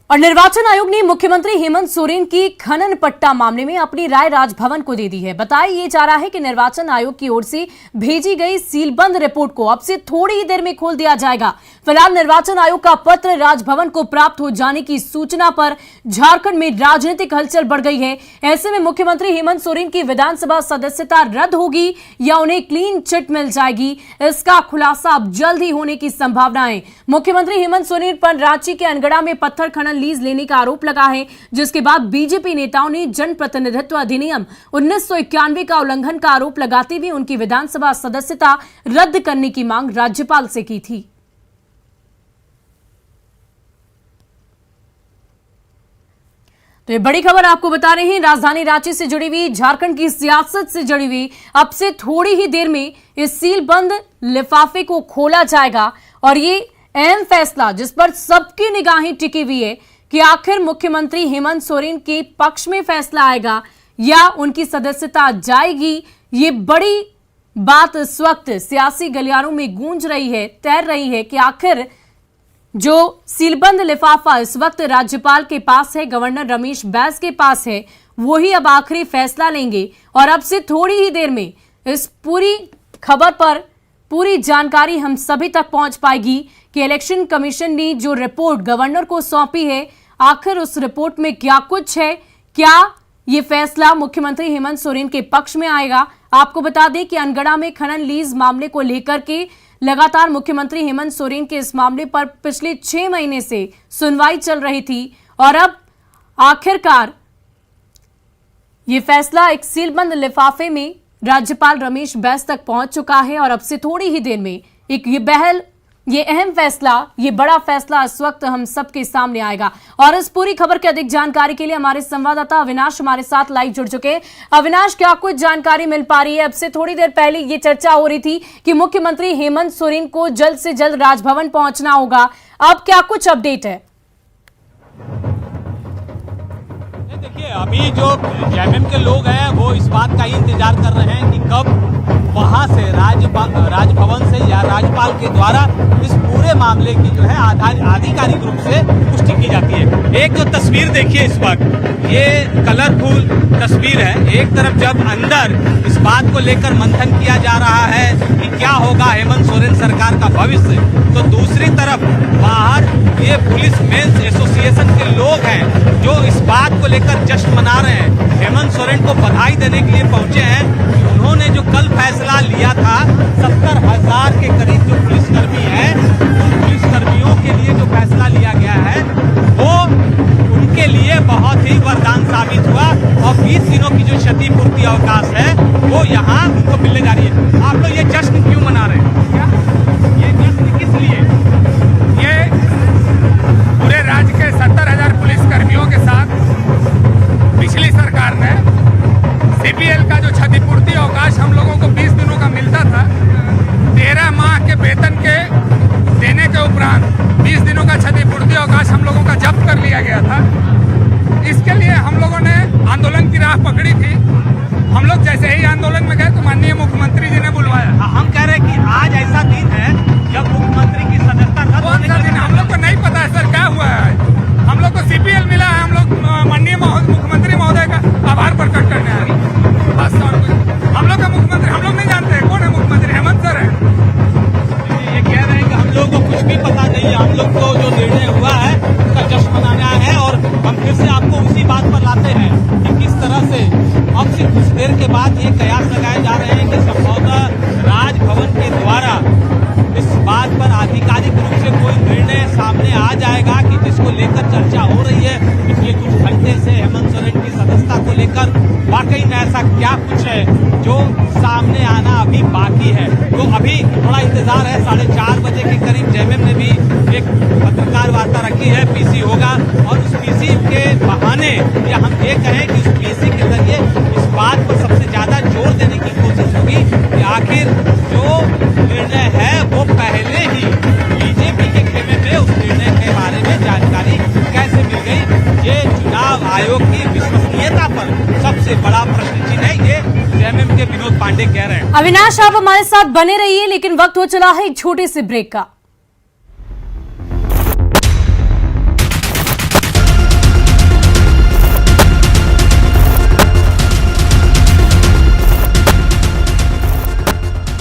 और निर्वाचन आयोग ने मुख्यमंत्री हेमंत सोरेन की खनन पट्टा मामले में अपनी राय राजभवन को दे दी है। बताया ये जा रहा है कि निर्वाचन आयोग की ओर से भेजी गई सीलबंद रिपोर्ट को अब से थोड़ी ही देर में खोल दिया जाएगा। फिलहाल निर्वाचन आयोग का पत्र राजभवन को प्राप्त हो जाने की सूचना पर झारखंड में राजनीतिक हलचल बढ़ गई है। ऐसे में मुख्यमंत्री हेमंत सोरेन की विधानसभा सदस्यता रद्द होगी या उन्हें क्लीन चिट मिल जाएगी, इसका खुलासा अब जल्द ही होने की संभावना है। मुख्यमंत्री हेमंत सोरेन पर रांची के अनगढ़ा में पत्थर खनन लीज लेने का आरोप लगा है, जिसके बाद बीजेपी नेताओं ने जनप्रतिनिधित्व अधिनियम 1991 का उल्लंघन का आरोप लगाते हुए उनकी विधानसभा सदस्यता रद्द करने की मांग राज्यपाल से की थी। तो ये बड़ी खबर आपको बता रहे हैं, राजधानी रांची से जुड़ी हुई, झारखंड की सियासत से जुड़ी हुई। अब से थोड़ी ही देर में इस सीलबंद लिफाफे को खोला जाएगा और ये अहम फैसला जिस पर सबकी निगाहें टिकी हुई है कि आखिर मुख्यमंत्री हेमंत सोरेन के पक्ष में फैसला आएगा या उनकी सदस्यता जाएगी। ये बड़ी बात इस वक्त सियासी गलियारों में गूंज रही है, तैर रही है कि आखिर जो सीलबंद लिफाफा इस वक्त राज्यपाल के पास है, गवर्नर रमेश बैस के पास है, वही अब आखिरी फैसला लेंगे। और अब से थोड़ी ही देर में इस पूरी खबर पर पूरी जानकारी हम सभी तक पहुंच पाएगी कि इलेक्शन कमीशन ने जो रिपोर्ट गवर्नर को सौंपी है, आखिर उस रिपोर्ट में क्या कुछ है, क्या ये फैसला मुख्यमंत्री हेमंत सोरेन के पक्ष में आएगा। आपको बता दें कि अनगढ़ा में खनन लीज मामले को लेकर के लगातार मुख्यमंत्री हेमंत सोरेन के इस मामले पर पिछले 6 महीने से सुनवाई चल रही थी और अब आखिरकार ये फैसला एक सीलबंद लिफाफे में राज्यपाल रमेश बैस तक पहुंच चुका है और अब से थोड़ी ही देर में एक ये अहम फैसला, ये बड़ा फैसला इस वक्त हम सबके सामने आएगा। और इस पूरी खबर की अधिक जानकारी के लिए हमारे संवाददाता अविनाश हमारे साथ लाइव जुड़ चुके हैं। अविनाश, क्या कुछ जानकारी मिल पा रही है? अब से थोड़ी देर पहले ये चर्चा हो रही थी कि मुख्यमंत्री हेमंत सोरेन को जल्द से जल्द राजभवन पहुंचना होगा, अब क्या कुछ अपडेट है? देखिए, अभी जो जेएमएम के लोग हैं वो इस बात का ही इंतजार कर रहे हैं कि कब वहां से राजभवन से या राज्यपाल के द्वारा इस पूरे मामले की जो है आधिकारिक रूप से पुष्टि की जाती है। एक जो तस्वीर देखिए इस वक्त, ये कलरफुल तस्वीर है। एक तरफ जब अंदर इस बात को लेकर मंथन किया जा रहा है कि क्या होगा हेमंत सोरेन सरकार का भविष्य, तो दूसरी तरफ बाहर ये पुलिस मेंस एसोसिएशन के लोग हैं जो इस बात को लेकर जश्न मना रहे हैं, हेमंत सोरेन को बधाई देने के लिए पहुंचे हैं। उन्होंने जो कल फैसला लिया था 70,000 के करीब जो पुलिसकर्मी हैं, उन पुलिसकर्मियों के लिए जो फैसला लिया गया है वो उनके लिए बहुत ही वरदान साबित हुआ और 20 दिनों की जो क्षतिपूर्ति अवकाश है वो यहाँ उनको मिलने जा रही है। आप लोग ये जश्न क्यों मना रहे हैं? क्या ये जश्न किस लिए? ये पूरे राज्य के 70,000 पुलिसकर्मियों के साथ पिछली सरकार ने सीपीएल का जो क्षतिपूर्ति अवकाश हम लोगों को 20 दिनों का मिलता था, 13 माह के वेतन के देने के उपरांत 20 दिनों का क्षतिपूर्ति अवकाश हम लोगों का जब्त कर लिया गया था। इसके लिए हम लोगों ने आंदोलन की राह पकड़ी थी। हम लोग जैसे ही आंदोलन में गए तो माननीय मुख्यमंत्री जी ने बुलवाया। हम कह रहे हैं कि आज ऐसा दिन है जब मुख्यमंत्री की सदस्यता रद्द होने का दिन है। हम लोग को नहीं पता है सर क्या हुआ है। हम लोग को सीपीएल मिला है, हम लोग माननीय मुख्यमंत्री महोदय का आभार प्रकट करने आए। बस हम लोग का मुख्यमंत्री हम लोग नहीं जानते कौन है मुख्यमंत्री, हेमंत सर है। ये कह रहे हैं कि हम लोग को कुछ भी पता नहीं है, हम लोग को जो निर्णय हुआ है उसका जश्न मनाना है। और हम फिर से आपको उसी बात पर लाते हैं कि किस तरह से अब से कुछ देर के बाद ये कयास लगाए जा रहे हैं कि संभवतः राजभवन के द्वारा इस बात पर आधिकारिक रूप से कोई निर्णय सामने आ जाएगा कि जिसको लेकर चर्चा हो रही है पिछले कुछ घंटे से हेमंत सोरेन की सदस्यता को लेकर। वाकई में ऐसा क्या कुछ है जो सामने आना अभी बाकी है? तो अभी थोड़ा इंतजार है। 4:30 बजे के करीब जेएमएम ने भी एक पत्रकार वार्ता रखी है, पीसी होगा और उस पीसी के बहाने या हम ये कहें कि उस पीसी के जरिए इस बात पर सबसे ज्यादा जोर देने की कोशिश होगी कि आखिर जो निर्णय है वो पहले ही बीजेपी के खेमे में उस निर्णय के बारे में जानकारी कैसे मिल गई। ये चुनाव आयोग की विश्वसनीयता पर सबसे बड़ा प्रश्न चिन्ह है, ये जेएमएम के विनोद पांडे कह रहे हैं। अविनाश, आप हमारे साथ बने रहिए, लेकिन वक्त हो चला है एक छोटे से ब्रेक का।